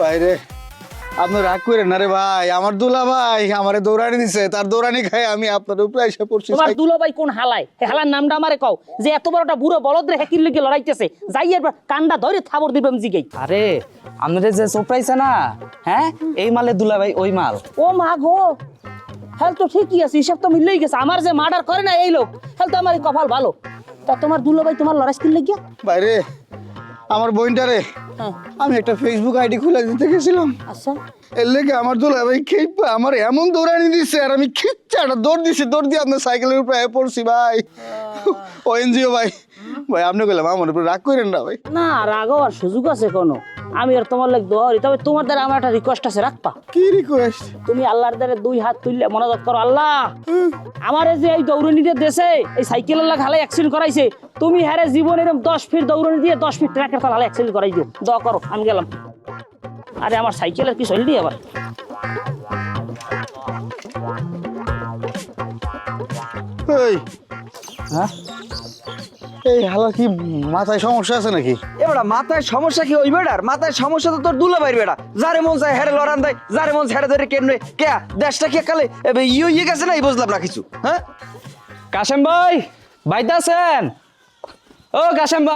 বাইরে আপনি রাগ করেন না রে ভাই, আমার দুলা ভাই আমারে দৌড়ানি দিছে, তার দৌড়ানি খাই আমি আপনার উপরে এসে পড়ছি। তোমার দুলো ভাই কোন হালায়? হে হালার নামটা আমারে কও, যে এত বড়টা বুড়ো বলদ রে হেকির লিগে লড়াইতেছে, যাই এবার কান্ডা ধরে থাবর দিবেন জিগেই। আরে আমাদের যে চোপড়াইছে না, হ্যাঁ এই মালে দুলাভাই ওই মাল। ও মা গো, হ্যাঁ তো ঠিকই আছে, হিসাব তো মিললেই গেছে। আমার যে মার্ডার করে না এই লোক, হ্যাঁ তো আমার কপাল ভালো। তা তোমার দুলো ভাই তোমার লড়াই কিনলে গিয়া? বাইরে আমার বোনটারে হ্যাঁ আমি একটা ফেসবুক আইডি খুলে দিতে গেছিলাম, আচ্ছা এর লেগে আমার দুলা ভাই খেপা আমার এমন দৌড়ানি দিচ্ছে, আর আমি খিচ্ছা একটা দৌড় দিছি, দৌড় দিয়ে আপনার সাইকেলের উপরে পড়ছি ভাই। ও এনজিও ভাই, ভাই আপনি বললাম আমার উপরে রাগ করেন না ভাই। না, রাগ হওয়ার সুযোগ আছে কোনো? আমি আর তোমার লাগ দোয়ারি, তবে তোমার দ্বারা আমার একটা রিকোয়েস্ট আছে, রাখবা? কি রিকোয়েস্ট? তুমি আল্লাহর দ্বারা 2 হাত তুললে মনোযোগ করো, আল্লাহ আমার এই যে এই দৌড়ানিটা দেশে এই সাইকেলের লাগ হালে অ্যাক্সিডেন্ট করাইছে, তুমি হারে জীবন এরকম 10 ফিট দৌড়ানি দিয়ে 10 ফিট ট্র্যাকের তাল হালে অ্যাক্সিডেন্ট করাই দিও, দোয়া করো, আমি গেলাম। আরে আমার সাইকেলের কি চললি আবার? এই হ্যাঁ এই হালা কি মাথায় সমস্যা আছে নাকি? এবারে মাথায় সমস্যা কি ওই বেটার? মাথায় সমস্যা তো তোর দুলাভাইয়ের বেটা, যারে মন চায় হেরে লড়ান দেয়, যারে মন হেরে ধরে কেন কে দেশটা কি কালে ইয়ে গেছে না, এই বুঝলাম না কিছু। হ্যাঁ কাশেম ভাই বাইতে আছেন? ও কাশেম ভাই